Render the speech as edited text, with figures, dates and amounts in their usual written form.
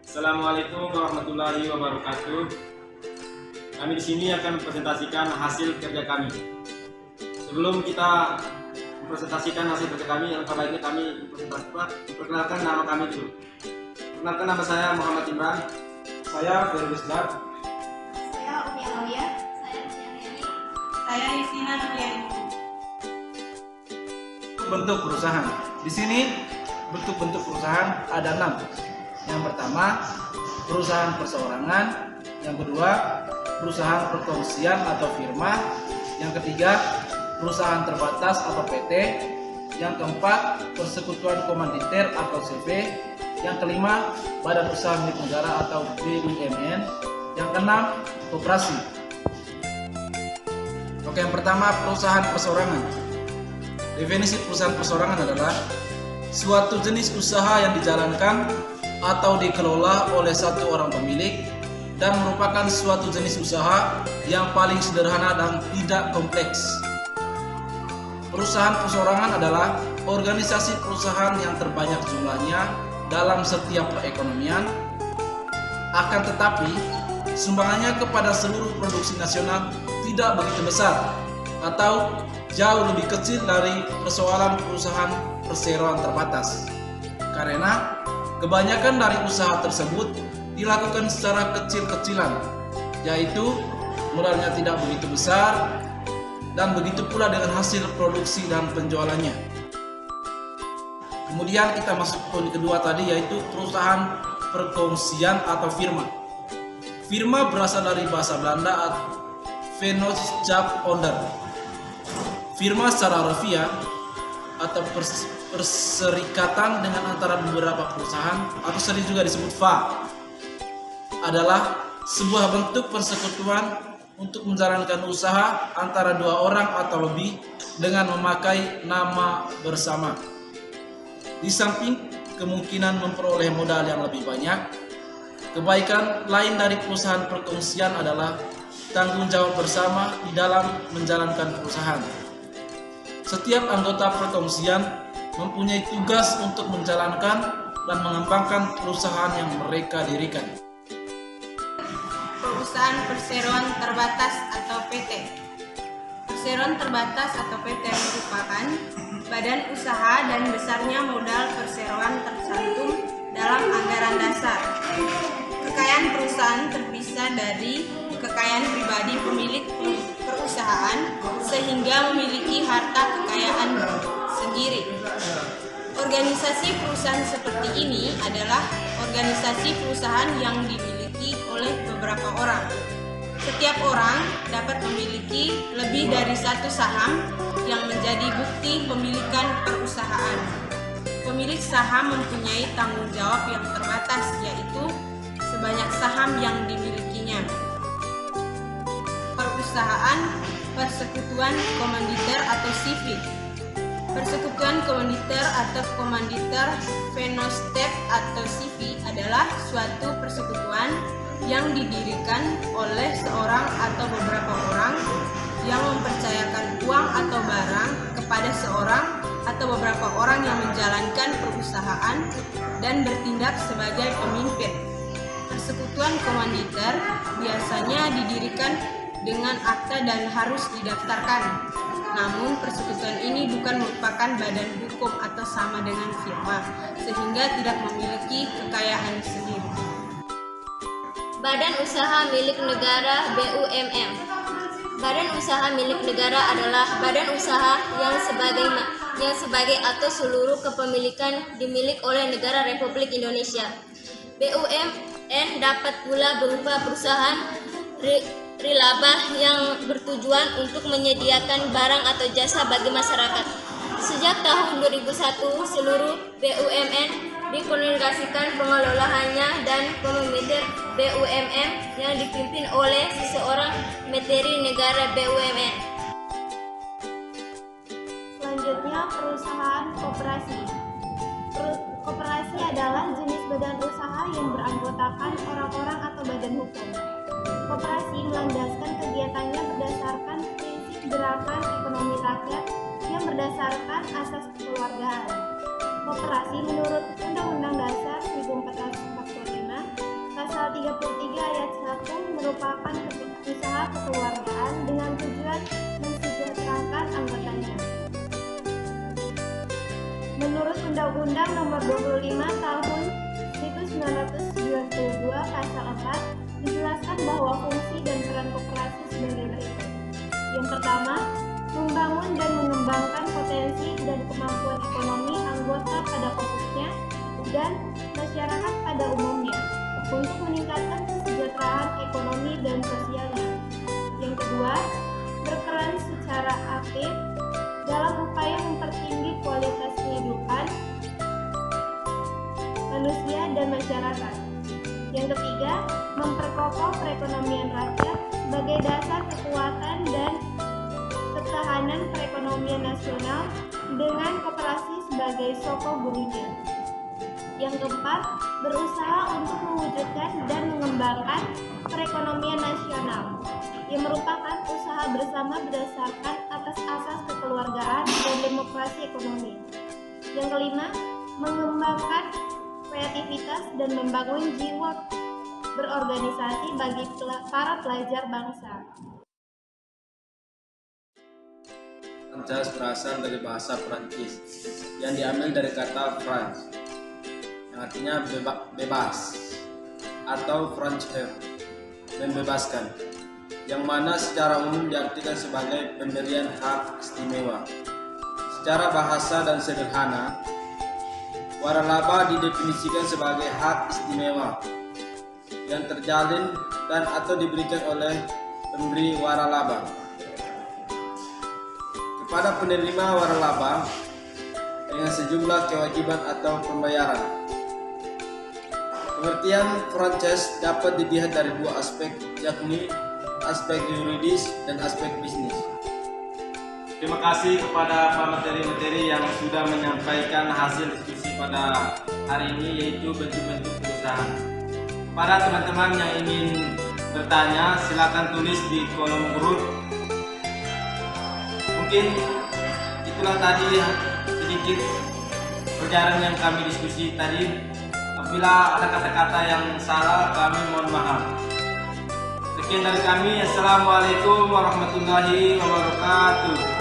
Assalamualaikum warahmatullahi wabarakatuh. Kami di sini akan mempresentasikan hasil kerja kami. Sebelum kita mempresentasikan hasil kerja kami, yang baiknya kami memperkenalkan nama kami dulu. Perkenalkan, nama saya Muhammad Imran. Saya Ferdi Islam. Saya Umi Alawiyah. Saya Ciani. Saya Yusina Nuriani. Bentuk perusahaan. Di sini bentuk perusahaan ada 6. Yang pertama, perusahaan perseorangan. Yang kedua, perusahaan perkongsian atau firma. Yang ketiga, perusahaan terbatas atau PT. Yang keempat, persekutuan komanditer atau CV. Yang kelima, badan usaha milik negara atau BUMN. Yang keenam, koperasi. Oke, yang pertama, perusahaan perseorangan. Definisi perusahaan perseorangan adalah suatu jenis usaha yang dijalankan atau dikelola oleh satu orang pemilik dan merupakan suatu jenis usaha yang paling sederhana dan tidak kompleks. Perusahaan perseorangan adalah organisasi perusahaan yang terbanyak jumlahnya dalam setiap perekonomian, akan tetapi sumbangannya kepada seluruh produksi nasional tidak begitu besar atau jauh lebih kecil dari persoalan perusahaan perseroan terbatas, karena kebanyakan dari usaha tersebut dilakukan secara kecil-kecilan, yaitu modalnya tidak begitu besar dan begitu pula dengan hasil produksi dan penjualannya. Kemudian kita masuk ke poin kedua tadi, yaitu perusahaan perkongsian atau firma. Firma berasal dari bahasa Belanda Vennootschap-onder. Firma secara harfiah atau perserikatan dengan antara beberapa perusahaan atau sering juga disebut FA adalah sebuah bentuk persekutuan untuk menjalankan usaha antara dua orang atau lebih dengan memakai nama bersama. Di samping kemungkinan memperoleh modal yang lebih banyak, kebaikan lain dari perusahaan perkongsian adalah tanggung jawab bersama di dalam menjalankan perusahaan. Setiap anggota perkongsian mempunyai tugas untuk menjalankan dan mengembangkan perusahaan yang mereka dirikan. Perusahaan perseroan terbatas atau PT. Perseroan terbatas atau PT merupakan badan usaha dan besarnya modal perseroan tercantum dalam anggaran dasar. Kekayaan perusahaan terpisah dari kekayaan pribadi pemilik perusahaan sehingga memiliki harta kekayaan sendiri. Organisasi perusahaan seperti ini adalah organisasi perusahaan yang dimiliki oleh beberapa orang. Setiap orang dapat memiliki lebih dari satu saham yang menjadi bukti pemilikan perusahaan. Pemilik saham mempunyai tanggung jawab yang terbatas, yaitu sebanyak saham yang dimilikinya. Perusahaan persekutuan komanditer atau CV. Persekutuan komanditer atau komanditer Vennootschap atau CV adalah suatu persekutuan yang didirikan oleh seorang atau beberapa orang yang mempercayakan uang atau barang kepada seorang atau beberapa orang yang menjalankan perusahaan dan bertindak sebagai pemimpin. Persekutuan komanditer biasanya didirikan dengan akta dan harus didaftarkan. Namun persekutuan ini bukan merupakan badan hukum atau sama dengan firma, sehingga tidak memiliki kekayaan sendiri. Badan usaha milik negara BUMN. Badan usaha milik negara adalah badan usaha yang sebagai atau seluruh kepemilikan dimiliki oleh negara Republik Indonesia. BUMN dapat pula berupa perusahaan rilabah yang bertujuan untuk menyediakan barang atau jasa bagi masyarakat. Sejak tahun 2001, seluruh BUMN dikoordinasikan pengelolaannya dan pemimpin BUMN yang dipimpin oleh seseorang menteri negara BUMN. Selanjutnya, perusahaan koperasi. Koperasi adalah jenis badan usaha yang beranggotakan orang-orang atau badan hukum. Koperasi melandaskan kegiatannya berdasarkan prinsip gerakan ekonomi rakyat yang berdasarkan asas kekeluargaan. Koperasi menurut Undang-Undang Dasar 1445 33 ayat 1 merupakan usaha kekeluargaan dengan tujuan mensejahterakan anggotanya. Menurut Undang-Undang Nomor 25 Tahun 1992 Pasal 4 dijelaskan bahwa fungsi dan peran koperasi sebagai berikut. Yang pertama, membangun dan mengembangkan potensi dan kemampuan ekonomi anggota pada khususnya dan masyarakat pada umumnya untuk meningkatkan kesejahteraan ekonomi dan sosialnya. Yang kedua, berperan secara aktif dalam upaya mempertinggi kualitas kehidupan manusia dan masyarakat. Yang ketiga, memperkokoh perekonomian rakyat sebagai dasar kekuatan dan ketahanan perekonomian nasional dengan koperasi sebagai sokong gurunya. Yang keempat, berusaha untuk mewujudkan dan mengembangkan perekonomian nasional yang merupakan usaha bersama berdasarkan atas asas kekeluargaan dan demokrasi ekonomi. Yang kelima, mengembangkan kreativitas dan membangun jiwa berorganisasi bagi para pelajar bangsa. Franchise berasal dari bahasa Prancis yang diambil dari kata France yang artinya bebas atau franchir, membebaskan, yang mana secara umum diartikan sebagai pemberian hak istimewa. Secara bahasa dan sederhana, waralaba didefinisikan sebagai hak istimewa yang terjalin dan atau diberikan oleh pemberi waralaba kepada penerima waralaba dengan sejumlah kewajiban atau pembayaran. Pengertian franchise dapat dilihat dari dua aspek, yakni aspek yuridis dan aspek bisnis. Terima kasih kepada para materi-materi yang sudah menyampaikan hasil diskusi pada hari ini, yaitu bentuk-bentuk perusahaan. Para teman-teman yang ingin bertanya, silakan tulis di kolom grup. Mungkin itulah tadi sedikit perjalanan yang kami diskusi tadi. Apabila ada kata-kata yang salah, kami mohon maaf. Sekian dari kami. Assalamualaikum warahmatullahi wabarakatuh.